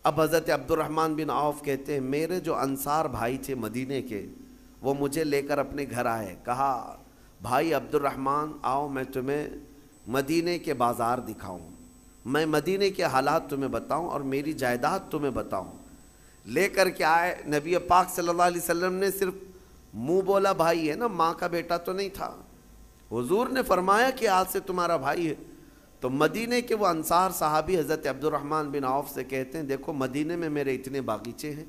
اب حضرت عبدالرحمن بن عوف کہتے ہیں میرے جو انصار بھائی تھے مدینے کے وہ مجھے لے کر اپنے گھر آئے، کہا بھائی عبدالرحمن آؤ میں تمہیں مدینے کے بازار دکھاؤں، میں مدینے کے حالات تمہیں بتاؤں اور میری جائیداد تمہیں بتاؤں۔ لے کر کے آئے، نبی پاک صلی اللہ علیہ وسلم نے صرف منہ بولا بھائی ہے نا، ماں کا بیٹا تو نہیں تھا، حضور نے فرمایا کہ آج سے تمہارا بھائی ہے۔ تو مدینے کے وہ انصار صحابی حضرت عبدالرحمن بن عوف سے کہتے ہیں دیکھو مدینے میں میرے اتنے باغیچے ہیں،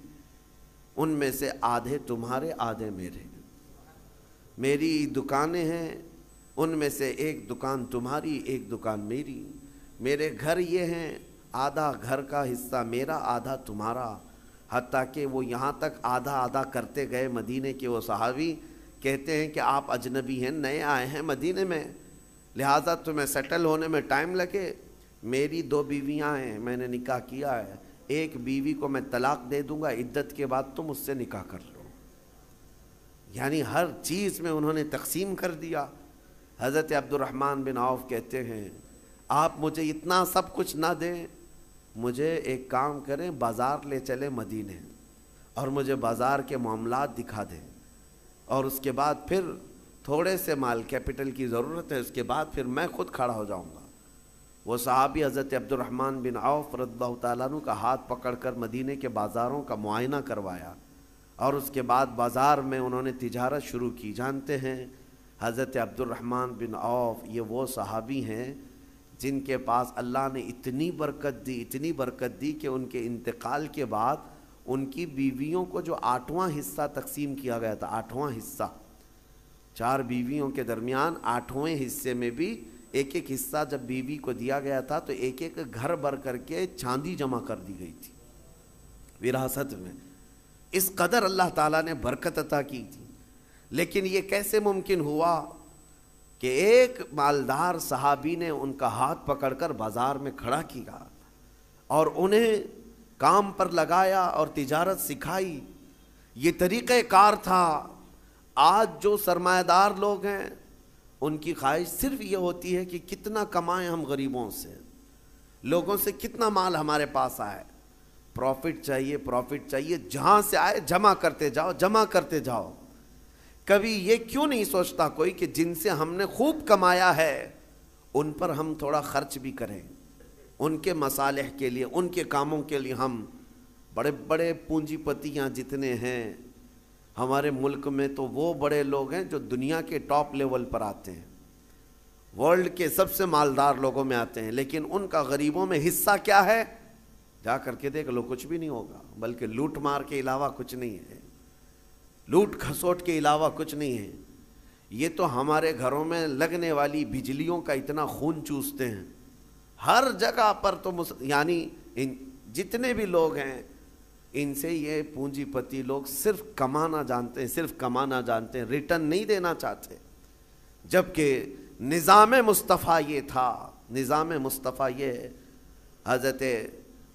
ان میں سے آدھے تمہارے آدھے میرے، میری دکانیں ہیں ان میں سے ایک دکان تمہاری ایک دکان میری، میرے گھر یہ ہیں آدھا گھر کا حصہ میرا آدھا تمہارا، حتیٰ کہ وہ یہاں تک آدھا آدھا کرتے گئے۔ مدینے کے وہ صحابی کہتے ہیں کہ آپ اجنبی ہیں، نئے آئے ہیں مدینے میں، لہٰذا تمہیں سیٹل ہونے میں ٹائم لگے، میری 2 بیویاں ہیں، میں نے نکاح کیا ہے، ایک بیوی کو میں طلاق دے دوں گا، عدت کے بعد تم اس سے نکاح کر لو۔ یعنی ہر چیز میں انہوں نے تقسیم کر دیا۔ حضرت عبدالرحمن بن عوف کہتے ہیں آپ مجھے اتنا سب کچھ نہ دیں، مجھے ایک کام کریں بازار لے چلے مدینے اور مجھے بازار کے معاملات دکھا دیں، اور اس کے بعد پھر تھوڑے سے مال کیپٹل کی ضرورت ہے، اس کے بعد پھر میں خود کھڑا ہو جاؤں گا۔ وہ صحابی حضرت عبدالرحمن بن عوف رضی اللہ تعالیٰ عنہ کا ہاتھ پکڑ کر مدینے کے بازاروں کا معائنہ کروایا، اور اس کے بعد بازار میں انہوں نے تجارت شروع کی۔ جانتے ہیں حضرت عبدالرحمن بن عوف یہ وہ صحابی ہیں جن کے پاس اللہ نے اتنی برکت دی کہ ان کے انتقال کے بعد ان کی بیویوں کو جو 8واں حصہ تقسیم کیا گیا تھا، 8واں حصہ، 4 بیویوں کے درمیان 8ویں حصے میں بھی ایک ایک حصہ جب بیوی کو دیا گیا تھا تو ایک ایک گھر بھر کر کے چاندی جمع کر دی گئی تھی وراثت میں۔ اس قدر اللہ تعالیٰ نے برکت عطا کی تھی۔ لیکن یہ کیسے ممکن ہوا کہ ایک مالدار صحابی نے ان کا ہاتھ پکڑ کر بازار میں کھڑا کیا اور انہیں کام پر لگایا اور تجارت سکھائی؟ یہ طریقہ کار تھا۔ آج جو سرمایہ دار لوگ ہیں ان کی خواہش صرف یہ ہوتی ہے کہ کتنا کمائیں ہم غریبوں سے، لوگوں سے کتنا مال ہمارے پاس آئے، پروفٹ چاہیے، جہاں سے آئے جمع کرتے جاؤ۔ کبھی یہ کیوں نہیں سوچتا کوئی کہ جن سے ہم نے خوب کمایا ہے ان پر ہم تھوڑا خرچ بھی کریں، ان کے مصالح کے لیے، ان کے کاموں کے لیے۔ ہم بڑے بڑے پونجی پتیاں جتنے ہیں ہمارے ملک میں تو وہ بڑے لوگ ہیں جو دنیا کے ٹاپ لیول پر آتے ہیں، ورلڈ کے سب سے مالدار لوگوں میں آتے ہیں، لیکن ان کا غریبوں میں حصہ کیا ہے؟ جا کر کے دیکھ لو، کچھ بھی نہیں ہوگا، بلکہ لوٹ مار کے علاوہ کچھ نہیں ہے، لوٹ کھسوٹ کے علاوہ کچھ نہیں ہے۔ یہ تو ہمارے گھروں میں لگنے والی بجلیوں کا اتنا خون چوستے ہیں، ہر جگہ پر تو یعنی جتنے بھی لوگ ہیں ان سے یہ پونجی پتی لوگ صرف کمانا جانتے ہیں، ریٹرن نہیں دینا چاہتے۔ جبکہ نظام مصطفیٰ یہ تھا، نظام مصطفیٰ یہ حضرت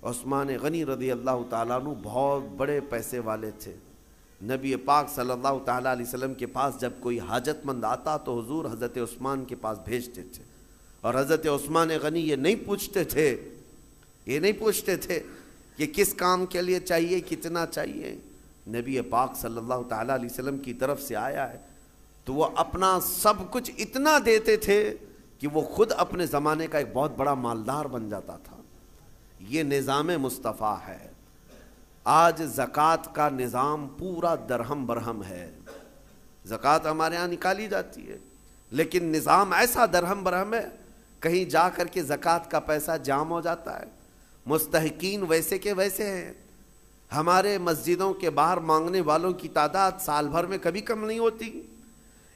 عثمان غنی رضی اللہ تعالیٰ عنہ بہت بڑے پیسے والے تھے۔ نبی پاک صلی اللہ تعالیٰ علیہ وسلم کے پاس جب کوئی حاجت مند آتا تو حضور حضرت عثمان کے پاس بھیجتے تھے، اور حضرت عثمان غنی یہ نہیں پوچھتے تھے کہ کس کام کے لیے چاہیے، کتنا چاہیے، نبی پاک صلی اللہ تعالیٰ علیہ وسلم کی طرف سے آیا ہے تو وہ اپنا سب کچھ اتنا دیتے تھے کہ وہ خود اپنے زمانے کا ایک بہت بڑا مالدار بن جاتا تھا۔ یہ نظام مصطفیٰ ہے۔ آج زکوٰۃ کا نظام پورا درہم برہم ہے، زکوٰۃ ہمارے ہاں نکالی جاتی ہے لیکن نظام ایسا درہم برہم ہے، کہیں جا کر کے زکوٰۃ کا پیسہ جام ہو جاتا ہے، مستحقین ویسے کے ویسے ہیں۔ ہمارے مسجدوں کے باہر مانگنے والوں کی تعداد سال بھر میں کبھی کم نہیں ہوتی،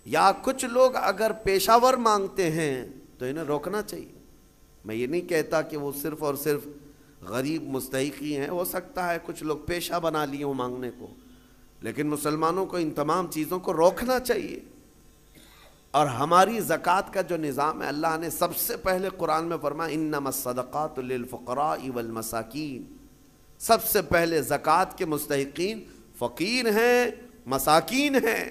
یا کچھ لوگ اگر پیشہ ور مانگتے ہیں تو انہیں روکنا چاہیے۔ میں یہ نہیں کہتا کہ وہ صرف اور صرف غریب مستحقی ہیں، ہو سکتا ہے کچھ لوگ پیشہ بنا لیے ہوں مانگنے کو، لیکن مسلمانوں کو ان تمام چیزوں کو روکنا چاہیے۔ اور ہماری زکوٰۃ کا جو نظام ہے، اللہ نے سب سے پہلے قرآن میں فرمایا انما الصدقات للفقراء والمساکین، سب سے پہلے زکوٰۃ کے مستحقین فقیر ہیں، مساکین ہیں۔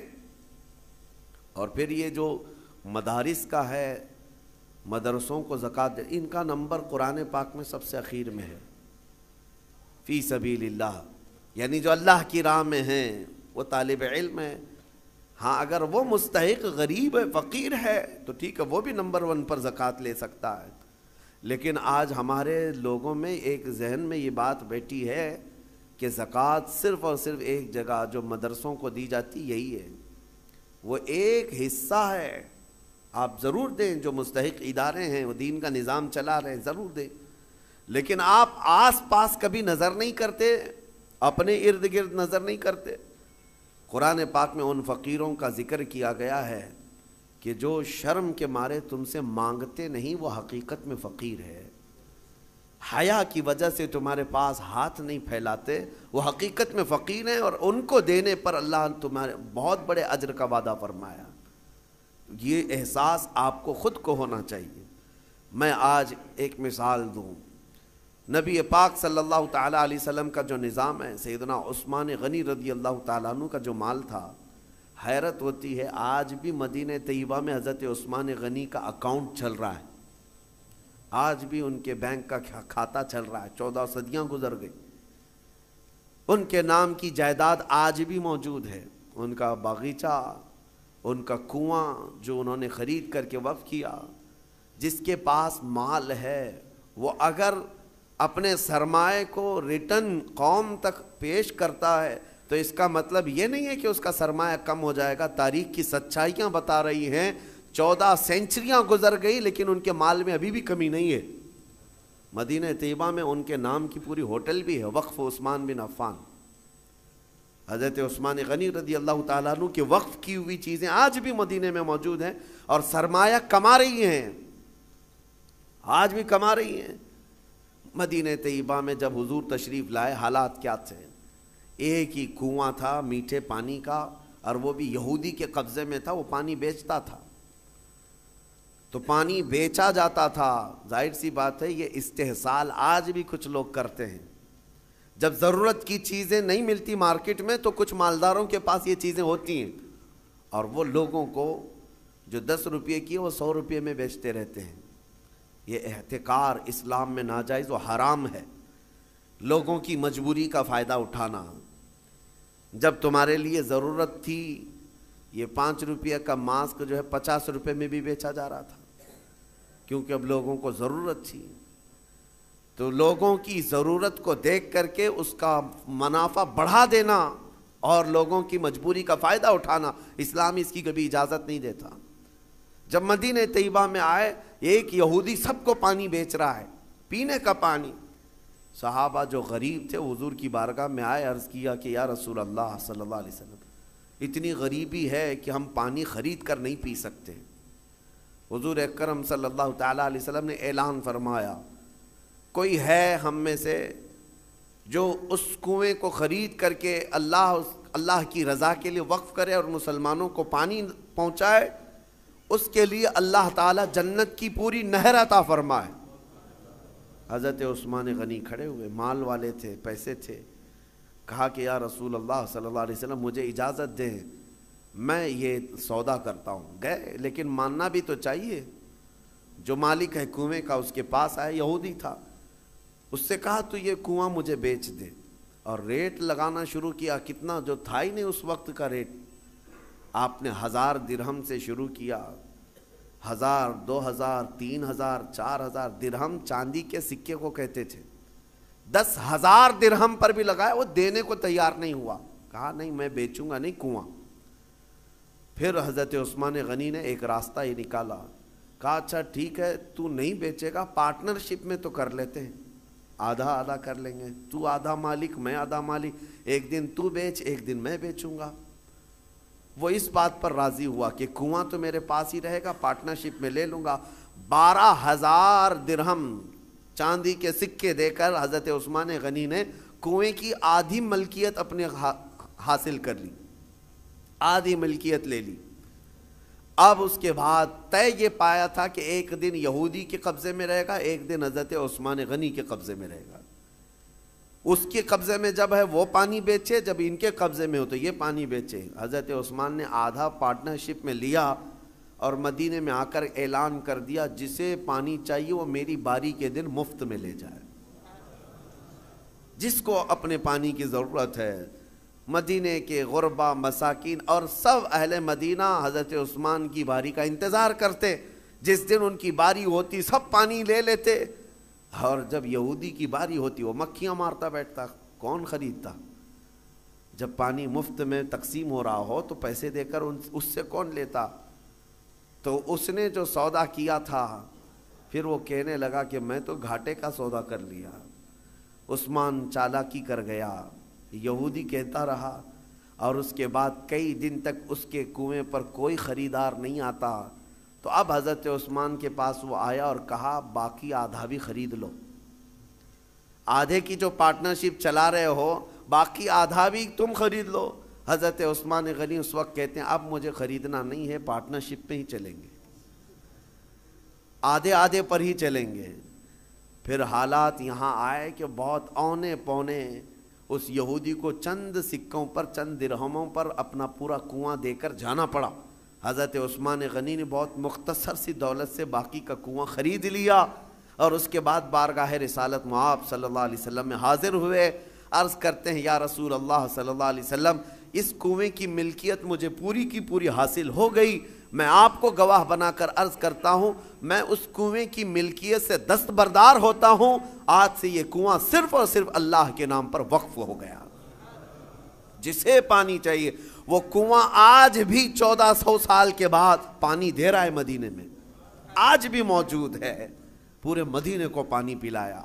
اور پھر یہ جو مدارس کا ہے، مدرسوں کو زکوٰۃ ان کا نمبر قرآن پاک میں سب سے اخیر میں ہے۔ فی سبیل اللہ، یعنی جو اللہ کی راہ میں ہیں وہ طالب علم ہے. ہاں اگر وہ مستحق غریب ہے، فقیر ہے، تو ٹھیک ہے، وہ بھی نمبر 1 پر زکوٰۃ لے سکتا ہے. لیکن آج ہمارے لوگوں میں ایک ذہن میں یہ بات بیٹھی ہے کہ زکوٰۃ صرف اور صرف ایک جگہ جو مدرسوں کو دی جاتی یہی ہے، وہ ایک حصہ ہے. آپ ضرور دیں، جو مستحق ادارے ہیں وہ دین کا نظام چلا رہے ہیں ضرور دیں، لیکن آپ آس پاس کبھی نظر نہیں کرتے، اپنے ارد گرد نظر نہیں کرتے. قرآن پاک میں ان فقیروں کا ذکر کیا گیا ہے کہ جو شرم کے مارے تم سے مانگتے نہیں وہ حقیقت میں فقیر ہے. حیا کی وجہ سے تمہارے پاس ہاتھ نہیں پھیلاتے وہ حقیقت میں فقیر ہیں، اور ان کو دینے پر اللہ تمہارے بہت بڑے اجر کا وعدہ فرمایا. یہ احساس آپ کو خود کو ہونا چاہیے. میں آج ایک مثال دوں. نبی پاک صلی اللہ تعالیٰ علیہ وسلم کا جو نظام ہے، سیدنا عثمان غنی رضی اللہ تعالیٰ عنہ کا جو مال تھا، حیرت ہوتی ہے آج بھی مدینہ طیبہ میں حضرت عثمان غنی کا اکاؤنٹ چل رہا ہے، آج بھی ان کے بینک کا کھاتہ چل رہا ہے. 14 صدیاں گزر گئی، ان کے نام کی جائیداد آج بھی موجود ہے. ان کا باغیچہ، ان کا کنواں جو انہوں نے خرید کر کے وقف کیا. جس کے پاس مال ہے وہ اگر اپنے سرمائے کو ریٹرن قوم تک پیش کرتا ہے تو اس کا مطلب یہ نہیں ہے کہ اس کا سرمایہ کم ہو جائے گا. تاریخ کی سچائیاں بتا رہی ہیں 14 سینچریاں گزر گئی لیکن ان کے مال میں ابھی بھی کمی نہیں ہے. مدینہ طیبہ میں ان کے نام کی پوری ہوٹل بھی ہے، وقف عثمان بن عفان. حضرت عثمان غنی رضی اللہ تعالیٰ عنہ کے وقف کی ہوئی چیزیں آج بھی مدینہ میں موجود ہیں اور سرمایہ کما رہی ہیں، آج بھی کما رہی ہیں. مدینہ طیبہ میں جب حضور تشریف لائے حالات کیا تھے؟ ایک ہی کنواں تھا میٹھے پانی کا، اور وہ بھی یہودی کے قبضے میں تھا. وہ پانی بیچتا تھا تو پانی بیچا جاتا تھا. ظاہر سی بات ہے یہ استحصال آج بھی کچھ لوگ کرتے ہیں. جب ضرورت کی چیزیں نہیں ملتی مارکیٹ میں تو کچھ مالداروں کے پاس یہ چیزیں ہوتی ہیں اور وہ لوگوں کو جو 10 روپے کی وہ 100 روپے میں بیچتے رہتے ہیں. یہ احتکار اسلام میں ناجائز و حرام ہے. لوگوں کی مجبوری کا فائدہ اٹھانا. جب تمہارے لیے ضرورت تھی یہ 5 روپے کا ماسک جو ہے 50 روپے میں بھی بیچا جا رہا تھا کیونکہ اب لوگوں کو ضرورت تھی. تو لوگوں کی ضرورت کو دیکھ کر کے اس کا منافع بڑھا دینا اور لوگوں کی مجبوری کا فائدہ اٹھانا، اسلام اس کی کبھی اجازت نہیں دیتا. جب مدینہ طیبہ میں آئے ایک یہودی سب کو پانی بیچ رہا ہے، پینے کا پانی. صحابہ جو غریب تھے حضور کی بارگاہ میں آئے، عرض کیا کہ یا رسول اللہ صلی اللہ علیہ وسلم اتنی غریبی ہے کہ ہم پانی خرید کر نہیں پی سکتے. حضور اکرم صلی اللہ تعالیٰ علیہ وسلم نے اعلان فرمایا کوئی ہے ہم میں سے جو اس کنویں کو خرید کر کے اللہ کی رضا کے لیے وقف کرے اور مسلمانوں کو پانی پہنچائے، اس کے لیے اللہ تعالیٰ جنت کی پوری نہر عطا فرمائے. حضرت عثمان غنی کھڑے ہوئے، مال والے تھے، پیسے تھے. کہا کہ یا رسول اللہ صلی اللہ علیہ وسلم مجھے اجازت دیں میں یہ سودا کرتا ہوں. گئے لیکن ماننا بھی تو چاہیے. جو مالک ہے کنویں کا اس کے پاس آئے، یہودی تھا. اس سے کہا تو یہ کنواں مجھے بیچ دے، اور ریٹ لگانا شروع کیا. کتنا جو تھا ہی نہیں اس وقت کا ریٹ. آپ نے 1000 درہم سے شروع کیا. 1000 2000 3000 4000 درہم چاندی کے سکے کو کہتے تھے. 10,000 درہم پر بھی لگائے، وہ دینے کو تیار نہیں ہوا. کہا نہیں میں بیچوں گا نہیں کنواں. پھر حضرت عثمان غنی نے ایک راستہ ہی نکالا. کہا اچھا ٹھیک ہے تو نہیں بیچے گا، پارٹنرشپ میں تو کر لیتے ہیں، آدھا آدھا کر لیں گے. تو آدھا مالک میں آدھا مالک، ایک دن تو بیچ ایک دن میں بیچوں گا. وہ اس بات پر راضی ہوا کہ کنواں تو میرے پاس ہی رہے گا، پارٹنرشپ میں لے لوں گا. 12,000 درہم چاندی کے سکے دے کر حضرت عثمان غنی نے کنویں کی آدھی ملکیت اپنے حاصل کر لی، آدھی ملکیت لے لی. اب اس کے بعد طے یہ پایا تھا کہ ایک دن یہودی کے قبضے میں رہے گا، ایک دن حضرت عثمان غنی کے قبضے میں رہے گا. اس کے قبضے میں جب ہے وہ پانی بیچے، جب ان کے قبضے میں ہو تو یہ پانی بیچے. حضرت عثمان نے آدھا پارٹنرشپ میں لیا اور مدینے میں آ کر اعلان کر دیا جسے پانی چاہیے وہ میری باری کے دن مفت میں لے جائے. جس کو اپنے پانی کی ضرورت ہے، مدینے کے غربا، مساکین اور سب اہل مدینہ حضرت عثمان کی باری کا انتظار کرتے۔ جس دن ان کی باری ہوتی سب پانی لے لیتے، اور جب یہودی کی باری ہوتی وہ مکھیاں مارتا بیٹھتا، کون خریدتا؟ جب پانی مفت میں تقسیم ہو رہا ہو تو پیسے دے کر اس سے کون لیتا؟ تو اس نے جو سودا کیا تھا پھر وہ کہنے لگا کہ میں تو گھاٹے کا سودا کر لیا۔ عثمان چالاکی کر گیا، یہودی کہتا رہا، اور اس کے بعد کئی دن تک اس کے کنویں پر کوئی خریدار نہیں آتا۔ تو اب حضرت عثمان کے پاس وہ آیا اور کہا باقی آدھا بھی خرید لو، آدھے کی جو پارٹنرشپ چلا رہے ہو باقی آدھا بھی تم خرید لو۔ حضرت عثمان غنی اس وقت کہتے ہیں اب مجھے خریدنا نہیں ہے، پارٹنرشپ پہ ہی چلیں گے، آدھے آدھے پر ہی چلیں گے۔ پھر حالات یہاں آئے کہ بہت اونے پونے اس یہودی کو چند سکوں پر، چند درہموں پر اپنا پورا کنواں دے کر جانا پڑا۔ حضرت عثمان غنی نے بہت مختصر سی دولت سے باقی کا کنواں خرید لیا، اور اس کے بعد بارگاہ رسالت مآب صلی اللہ علیہ وسلم میں حاضر ہوئے۔ عرض کرتے ہیں یا رسول اللہ صلی اللہ علیہ وسلم، اس کنویں کی ملکیت مجھے پوری کی پوری حاصل ہو گئی، میں آپ کو گواہ بنا کر عرض کرتا ہوں میں اس کنویں کی ملکیت سے دستبردار ہوتا ہوں، آج سے یہ کنواں صرف اور صرف اللہ کے نام پر وقف ہو گیا۔ جسے پانی چاہیے وہ کنواں آج بھی 1400 سال کے بعد پانی دے رہا ہے، مدینے میں آج بھی موجود ہے، پورے مدینے کو پانی پلایا۔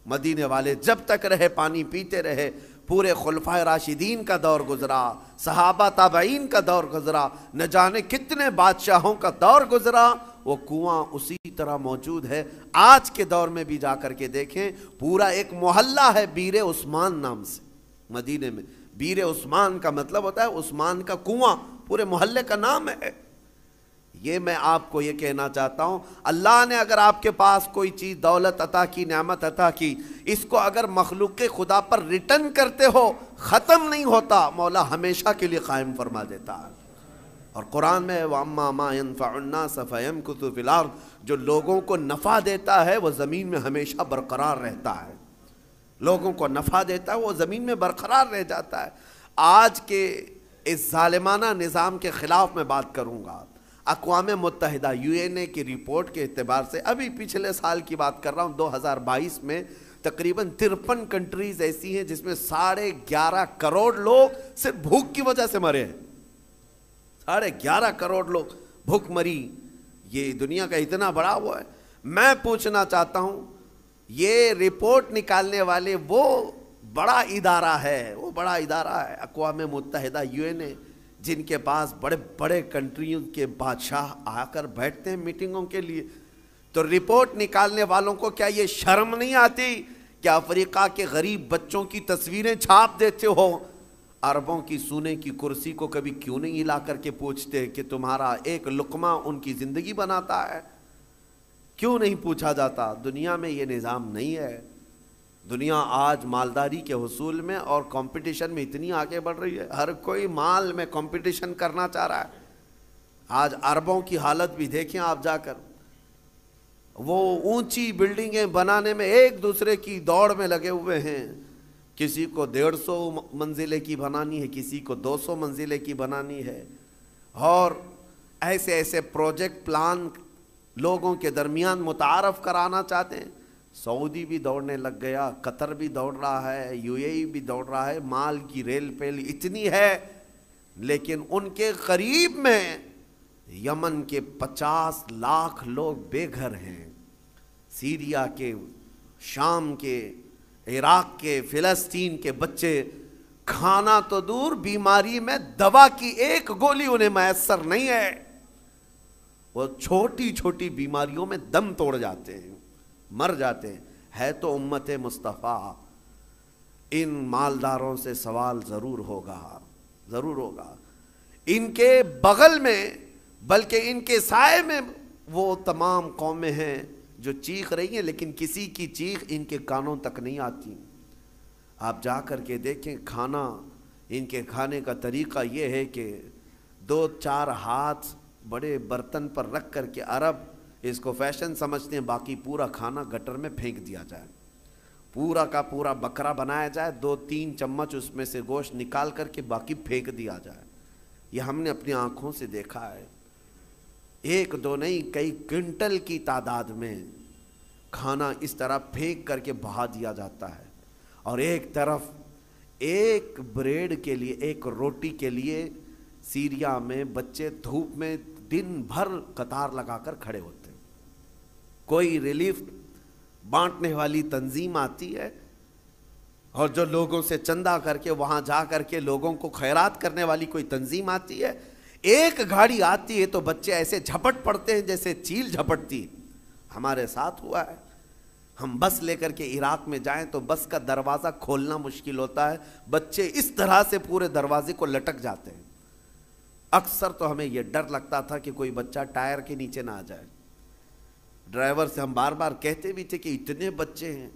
مدینے والے جب تک رہے پانی پیتے رہے، پورے خلفائے راشدین کا دور گزرا، صحابہ تابعین کا دور گزرا، نہ جانے کتنے بادشاہوں کا دور گزرا، وہ کنواں اسی طرح موجود ہے۔ آج کے دور میں بھی جا کر کے دیکھیں، پورا ایک محلہ ہے بیر عثمان نام سے مدینے میں۔ بیر عثمان کا مطلب ہوتا ہے عثمان کا کنواں، پورے محلے کا نام ہے۔ یہ میں آپ کو یہ کہنا چاہتا ہوں، اللہ نے اگر آپ کے پاس کوئی چیز دولت عطا کی، نعمت عطا کی، اس کو اگر مخلوق خدا پر ریٹرن کرتے ہو ختم نہیں ہوتا، مولا ہمیشہ کے لیے قائم فرما دیتا ہے۔ اور قرآن میں وَأَمَّا مَا يَنْفَعُ النَّاسَ فَيَمْكُثُ فِي الْأَرْضِ، جو لوگوں کو نفع دیتا ہے وہ زمین میں ہمیشہ برقرار رہتا ہے، لوگوں کو نفع دیتا ہے وہ زمین میں برقرار رہ جاتا ہے۔ آج کے اس ظالمانہ نظام کے خلاف میں بات کروں گا۔ اقوام متحدہ UN کی رپورٹ کے اعتبار سے، ابھی پچھلے سال کی بات کر رہا ہوں، 2022 میں تقریباً 53 کنٹریز ایسی ہیں جس میں 11.5 کروڑ لوگ صرف بھوک کی وجہ سے مرے ہیں۔ 11.5 کروڑ لوگ بھوک مری، یہ دنیا کا اتنا بڑا وہ ہے۔ میں پوچھنا چاہتا ہوں، یہ رپورٹ نکالنے والے وہ بڑا ادارہ ہے، اقوام متحدہ UN، جن کے پاس بڑے بڑے کنٹریوں کے بادشاہ آ کر بیٹھتے ہیں میٹنگوں کے لیے، تو رپورٹ نکالنے والوں کو کیا یہ شرم نہیں آتی کہ افریقہ کے غریب بچوں کی تصویریں چھاپ دیتے ہو؟ عربوں کی سونے کی کرسی کو کبھی کیوں نہیں ہلا کر کے پوچھتے کہ تمہارا ایک لقمہ ان کی زندگی بناتا ہے؟ کیوں نہیں پوچھا جاتا؟ دنیا میں یہ نظام نہیں ہے۔ دنیا آج مالداری کے حصول میں اور کمپٹیشن میں اتنی آگے بڑھ رہی ہے، ہر کوئی مال میں کمپٹیشن کرنا چاہ رہا ہے۔ آج عربوں کی حالت بھی دیکھیں آپ جا کر، وہ اونچی بلڈنگیں بنانے میں ایک دوسرے کی دوڑ میں لگے ہوئے ہیں، کسی کو 150 منزلے کی بنانی ہے، کسی کو 200 منزلے کی بنانی ہے، اور ایسے ایسے پروجیکٹ پلان لوگوں کے درمیان متعارف کرانا چاہتے ہیں۔ سعودی بھی دوڑنے لگ گیا، قطر بھی دوڑ رہا ہے، UAE بھی دوڑ رہا ہے، مال کی ریل پیل اتنی ہے، لیکن ان کے قریب میں یمن کے 50 لاکھ لوگ بے گھر ہیں، سیریا کے، شام کے، عراق کے، فلسطین کے بچے کھانا تو دور، بیماری میں دوا کی ایک گولی انہیں میسر نہیں ہے، وہ چھوٹی چھوٹی بیماریوں میں دم توڑ جاتے ہیں، مر جاتے ہیں۔ ہے تو امت مصطفیٰ، ان مالداروں سے سوال ضرور ہوگا، ضرور ہوگا۔ ان کے بغل میں بلکہ ان کے سائے میں وہ تمام قومیں ہیں جو چیخ رہی ہیں، لیکن کسی کی چیخ ان کے کانوں تک نہیں آتی۔ آپ جا کر کے دیکھیں، کھانا ان کے کھانے کا طریقہ یہ ہے کہ 2-4 ہاتھ بڑے برتن پر رکھ کر کے عرب اس کو فیشن سمجھتے ہیں، باقی پورا کھانا گٹر میں پھینک دیا جائے۔ پورا کا پورا بکرا بنایا جائے، 2-3 چمچ اس میں سے گوشت نکال کر کے باقی پھینک دیا جائے۔ یہ ہم نے اپنی آنکھوں سے دیکھا ہے، 1-2 نہیں، کئی کنٹل کی تعداد میں کھانا اس طرح پھینک کر کے بہا دیا جاتا ہے، اور ایک طرف ایک بریڈ کے لیے، ایک روٹی کے لیے سیریا میں بچے دھوپ میں دن بھر قطار لگا کر کھڑے ہوتے ہیں۔ کوئی ریلیف بانٹنے والی تنظیم آتی ہے، اور جو لوگوں سے چندہ کر کے وہاں جا کر کے لوگوں کو خیرات کرنے والی کوئی تنظیم آتی ہے، ایک گاڑی آتی ہے تو بچے ایسے جھپٹ پڑتے ہیں جیسے چیل جھپٹتی۔ ہمارے ساتھ ہوا ہے، ہم بس لے کر کے عراق میں جائیں تو بس کا دروازہ کھولنا مشکل ہوتا ہے، بچے اس طرح سے پورے دروازے کو لٹک جاتے ہیں۔ اکثر تو ہمیں یہ ڈر لگتا تھا کہ کوئی بچہ ٹائر کے نیچے نہ آ جائے۔ ڈرائیور سے ہم بار بار کہتے بھی تھے کہ اتنے بچے ہیں،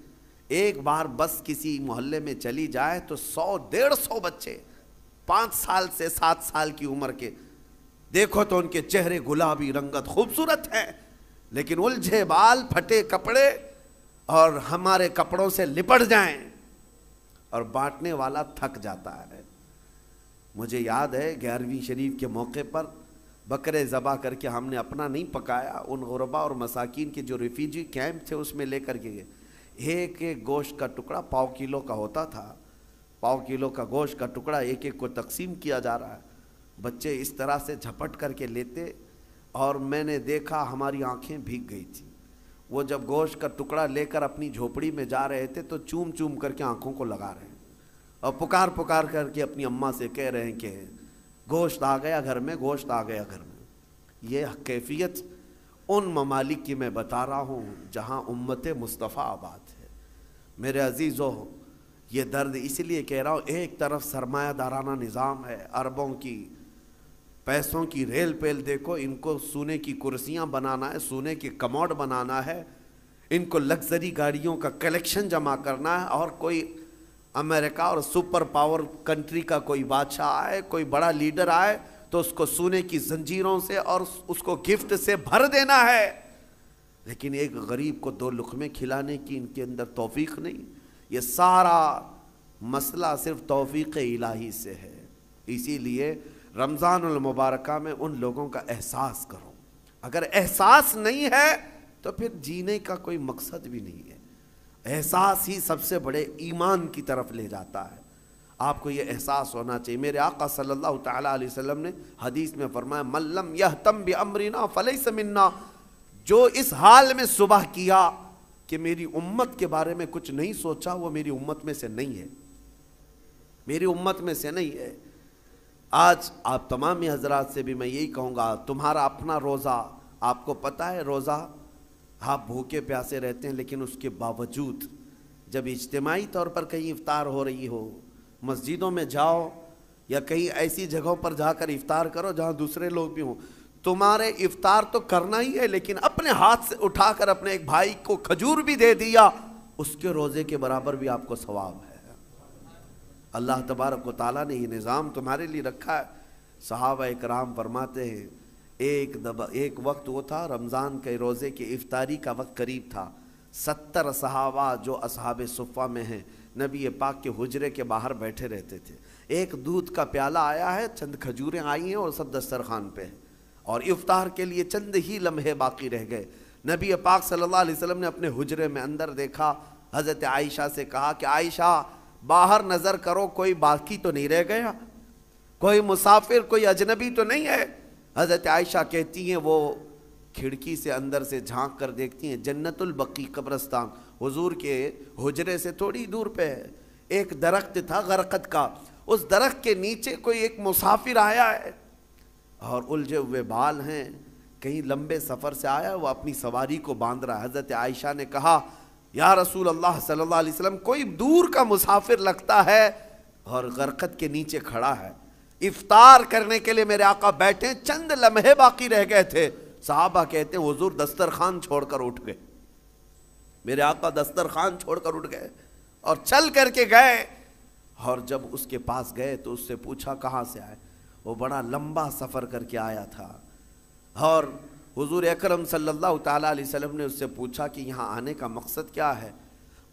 ایک بار بس کسی محلے میں چلی جائے تو 100-150 بچے 5 سال سے 7 سال کی عمر کے، دیکھو تو ان کے چہرے گلابی رنگت خوبصورت ہیں، لیکن الجھے بال، پھٹے کپڑے، اور ہمارے کپڑوں سے لپٹ جائیں، اور بانٹنے والا تھک جاتا ہے۔ مجھے یاد ہے 11ویں شریف کے موقع پر بکرے ذبح کر کے ہم نے اپنا نہیں پکایا، ان غربا اور مساکین کے جو ریفیوجی کیمپ تھے اس میں لے کر گئے۔ ایک ایک گوشت کا ٹکڑا 1/4 کلو کا ہوتا تھا، 1/4 کلو کا گوشت کا ٹکڑا ایک ایک کو تقسیم کیا جا رہا ہے، بچے اس طرح سے جھپٹ کر کے لیتے، اور میں نے دیکھا ہماری آنکھیں بھیگ گئی تھی۔ وہ جب گوشت کا ٹکڑا لے کر اپنی جھوپڑی میں جا رہے تھے تو چوم چوم کر کے آنکھوں کو لگا رہے ہیں، اور پکار پکار کر کے اپنی اماں سے کہہ رہے ہیں کہ گوشت آ گیا گھر میں، گوشت آ گیا گھر میں۔ یہ کیفیت ان ممالک کی میں بتا رہا ہوں جہاں امت مصطفیٰ آباد ہے۔ میرے عزیزو، یہ درد اس لیے کہہ رہا ہوں، ایک طرف سرمایہ دارانہ نظام ہے، اربوں کی پیسوں کی ریل پیل، دیکھو ان کو سونے کی کرسیاں بنانا ہے، سونے کی کموڈ بنانا ہے، ان کو لگژری گاڑیوں کا کلیکشن جمع کرنا ہے، اور کوئی امریکہ اور سپر پاور کنٹری کا کوئی بادشاہ آئے، کوئی بڑا لیڈر آئے تو اس کو سونے کی زنجیروں سے اور اس کو گفٹ سے بھر دینا ہے، لیکن ایک غریب کو 2 لقمے کھلانے کی ان کے اندر توفیق نہیں۔ یہ سارا مسئلہ صرف توفیق الہی سے ہے۔ اسی لیے رمضان المبارکہ میں ان لوگوں کا احساس کرو، اگر احساس نہیں ہے تو پھر جینے کا کوئی مقصد بھی نہیں ہے۔ احساس ہی سب سے بڑے ایمان کی طرف لے جاتا ہے۔ آپ کو یہ احساس ہونا چاہیے۔ میرے آقا صلی اللہ تعالیٰ علیہ وسلم نے حدیث میں فرمایا، من لم یہتم بامرنا فلیس منا، جو اس حال میں صبح کیا کہ میری امت کے بارے میں کچھ نہیں سوچا، وہ میری امت میں سے نہیں ہے، میری امت میں سے نہیں ہے۔ آج آپ تمامی حضرات سے بھی میں یہی کہوں گا، تمہارا اپنا روزہ، آپ کو پتہ ہے روزہ آپ بھوکے پیاسے رہتے ہیں، لیکن اس کے باوجود جب اجتماعی طور پر کہیں افطار ہو رہی ہو، مسجدوں میں جاؤ یا کہیں ایسی جگہوں پر جا کر افطار کرو جہاں دوسرے لوگ بھی ہوں، تمہارے افطار تو کرنا ہی ہے، لیکن اپنے ہاتھ سے اٹھا کر اپنے ایک بھائی کو کھجور بھی دے دیا، اس کے روزے کے برابر بھی آپ کو ثواب ہے۔ اللہ تبارک و تعالیٰ نے یہ نظام تمہارے لیے رکھا ہے۔ صحابہ اکرام فرماتے ہیں، ایک وقت وہ تھا رمضان کے روزے کی افطاری کا وقت قریب تھا، 70 صحابہ جو اصحاب صفہ میں ہیں نبی پاک کے حجرے کے باہر بیٹھے رہتے تھے۔ ایک دودھ کا پیالہ آیا ہے، چند کھجوریں آئی ہیں اور سب دسترخوان پہ ہیں، اور افطار کے لیے چند ہی لمحے باقی رہ گئے۔ نبی پاک صلی اللہ علیہ وسلم نے اپنے حجرے میں اندر دیکھا، حضرت عائشہ سے کہا کہ عائشہ باہر نظر کرو، کوئی باقی تو نہیں رہ گیا، کوئی مسافر، کوئی اجنبی تو نہیں ہے۔ حضرت عائشہ کہتی ہیں وہ کھڑکی سے اندر سے جھانک کر دیکھتی ہیں، جنت البقیع قبرستان حضور کے حجرے سے تھوڑی دور پہ ہے، ایک درخت تھا غرقد کا، اس درخت کے نیچے کوئی ایک مسافر آیا ہے اور الجھے ہوئے بال ہیں، کہیں لمبے سفر سے آیا، وہ اپنی سواری کو باندھ رہا ہے۔ حضرت عائشہ نے کہا یا رسول اللہ صلی اللہ علیہ وسلم، کوئی دور کا مسافر لگتا ہے اور غرقد کے نیچے کھڑا ہے، افطار کرنے کے لیے میرے آقا بیٹھے، چند لمحے باقی رہ گئے تھے۔ صحابہ کہتے ہیں حضور دسترخوان چھوڑ کر اٹھ گئے، میرے آقا دسترخوان چھوڑ کر اٹھ گئے اور چل کر کے گئے، اور جب اس کے پاس گئے تو اس سے پوچھا کہاں سے آئے، وہ بڑا لمبا سفر کر کے آیا تھا، اور حضور اکرم صلی اللہ تعالیٰ علیہ وسلم نے اس سے پوچھا کہ یہاں آنے کا مقصد کیا ہے،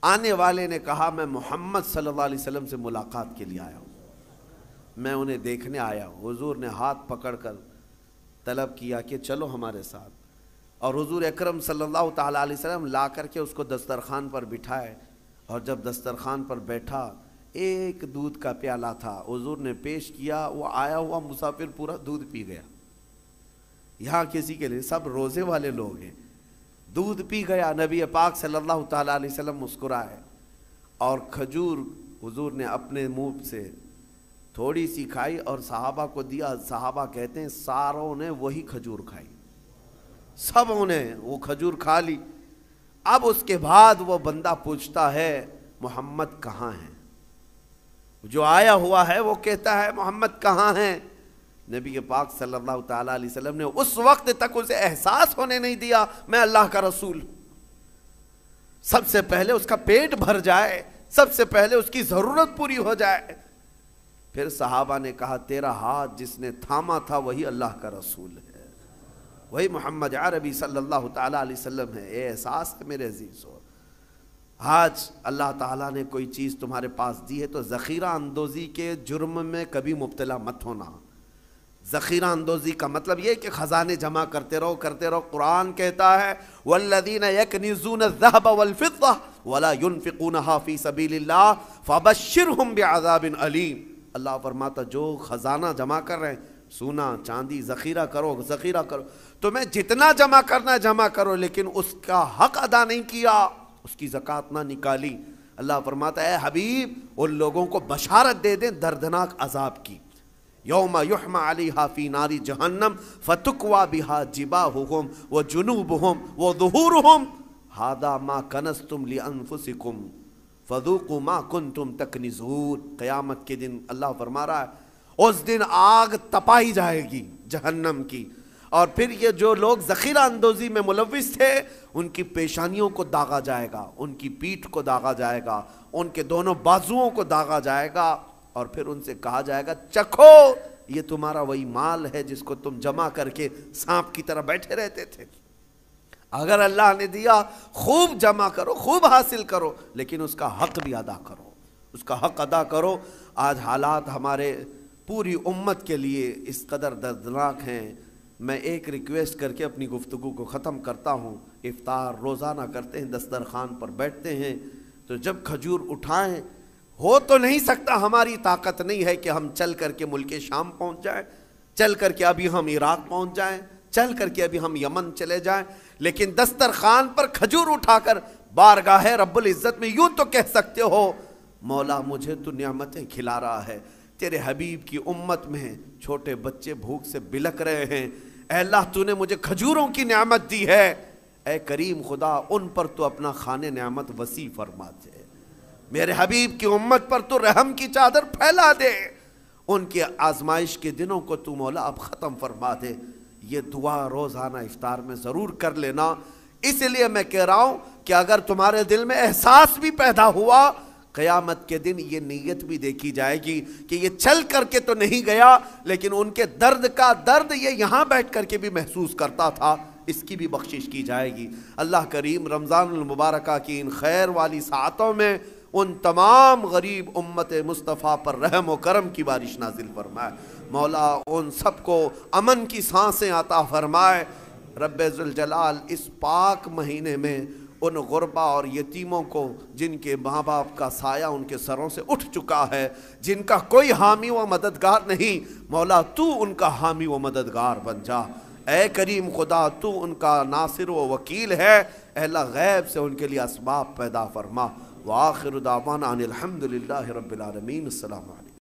آنے والے نے کہا میں محمد صلی اللہ علیہ وسلم سے ملاقات کے لیے آیا ہوں، میں انہیں دیکھنے آیا ہوں۔ حضور نے ہاتھ پکڑ کر طلب کیا کہ چلو ہمارے ساتھ، اور حضور اکرم صلی اللہ تعالیٰ علیہ وسلم لا کر کے اس کو دسترخوان پر بٹھائے، اور جب دسترخوان پر بیٹھا ایک دودھ کا پیالہ تھا، حضور نے پیش کیا، وہ آیا ہوا مسافر پورا دودھ پی گیا۔ یہاں کسی کے لیے سب روزے والے لوگ ہیں، دودھ پی گیا۔ نبی پاک صلی اللہ تعالیٰ علیہ وسلم مسکرائے، اور کھجور حضور نے اپنے منہ سے تھوڑی سی کھائی اور صحابہ کو دیا۔ صحابہ کہتے ہیں ساروں نے وہی کھجور کھائی، سبوں نے وہ کھجور کھا لی۔ اب اس کے بعد وہ بندہ پوچھتا ہے محمد کہاں ہیں؟ جو آیا ہوا ہے وہ کہتا ہے محمد کہاں ہیں؟ نبی پاک صلی اللہ تعالیٰ علیہ وسلم نے اس وقت تک اسے احساس ہونے نہیں دیا میں اللہ کا رسول۔ سب سے پہلے اس کا پیٹ بھر جائے، سب سے پہلے اس کی ضرورت پوری ہو جائے۔ پھر صحابہ نے کہا تیرا ہاتھ جس نے تھاما تھا وہی اللہ کا رسول ہے، وہی محمد عربی صلی اللہ تعالیٰ علیہ وسلم ہے۔ اے احساس ہے میرے عزیزو، آج اللہ تعالیٰ نے کوئی چیز تمہارے پاس دی ہے تو ذخیرہ اندوزی کے جرم میں کبھی مبتلا مت ہونا۔ ذخیرہ اندوزی کا مطلب یہ کہ خزانے جمع کرتے رہو کرتے رہو۔ قرآن کہتا ہے والذین یکنزون الذهب والفضة ولا ينفقونها في سبیل اللہ فبشرهم بعذاب علیم۔ اللہ فرماتا جو خزانہ جمع کر رہے ہیں، سونا چاندی ذخیرہ کرو ذخیرہ کرو، تمہیں جتنا جمع کرنا ہے جمع کرو، لیکن اس کا حق ادا نہیں کیا، اس کی زکوٰۃ نہ نکالی۔ اللہ فرماتا ہے اے حبیب ان لوگوں کو بشارت دے دیں دردناک عذاب کی۔ یوم یحمى علیہا فی نار جہنم فتکوی بہا جباہہم وجنوبہم وظہورہم ھذا ما کنزتم لانفسکم فذوقوا ما کنتم تکنزون۔ قیامت کے دن اللہ فرما رہا ہے اس دن آگ تپائی جائے گی جہنم کی، اور پھر یہ جو لوگ ذخیرہ اندوزی میں ملوث تھے ان کی پیشانیوں کو داغا جائے گا، ان کی پیٹھ کو داغا جائے گا، ان کے دونوں بازوؤں کو داغا جائے گا، اور پھر ان سے کہا جائے گا چکھو یہ تمہارا وہی مال ہے جس کو تم جمع کر کے سانپ کی طرح بیٹھے رہتے تھے۔ اگر اللہ نے دیا خوب جمع کرو، خوب حاصل کرو، لیکن اس کا حق بھی ادا کرو، اس کا حق ادا کرو۔ آج حالات ہمارے پوری امت کے لیے اس قدر دردناک ہیں۔ میں ایک ریکویسٹ کر کے اپنی گفتگو کو ختم کرتا ہوں۔ افطار روزانہ کرتے ہیں، دسترخوان پر بیٹھتے ہیں، تو جب کھجور اٹھائیں، ہو تو نہیں سکتا، ہماری طاقت نہیں ہے کہ ہم چل کر کے ملک شام پہنچ جائیں، چل کر کے ابھی ہم عراق پہنچ جائیں، چل کر کے ابھی ہم یمن چلے جائیں، لیکن دسترخوان پر کھجور اٹھا کر بارگاہ رب العزت میں یوں تو کہہ سکتے ہو مولا مجھے تو نعمتیں کھلا رہا ہے، تیرے حبیب کی امت میں چھوٹے بچے بھوک سے بلک رہے ہیں، اے اللہ تو نے مجھے کھجوروں کی نعمت دی ہے، اے کریم خدا ان پر تو اپنا خانے نعمت وسیع فرما دے، میرے حبیب کی امت پر تو رحم کی چادر پھیلا دے، ان کے آزمائش کے دنوں کو تو مولا اب ختم فرما دے۔ یہ دعا روزانہ افطار میں ضرور کر لینا۔ اس لیے میں کہہ رہا ہوں کہ اگر تمہارے دل میں احساس بھی پیدا ہوا، قیامت کے دن یہ نیت بھی دیکھی جائے گی کہ یہ چل کر کے تو نہیں گیا، لیکن ان کے درد کا درد یہ یہاں بیٹھ کر کے بھی محسوس کرتا تھا، اس کی بھی بخشش کی جائے گی۔ اللہ کریم رمضان المبارکہ کی ان خیر والی ساعتوں میں ان تمام غریب امت مصطفیٰ پر رحم و کرم کی بارش نازل فرمائے، مولا ان سب کو امن کی سانسیں عطا فرمائے۔ رب ذوالجلال اس پاک مہینے میں ان غربا اور یتیموں کو جن کے ماں باپ کا سایہ ان کے سروں سے اٹھ چکا ہے، جن کا کوئی حامی و مددگار نہیں، مولا تو ان کا حامی و مددگار بن جا۔ اے کریم خدا تو ان کا ناصر و وکیل ہے، اے اللہ غیب سے ان کے لیے اسباب پیدا فرما۔ وآخر دعوانا ان الحمد للہ رب العالمین۔ السلام علیکم۔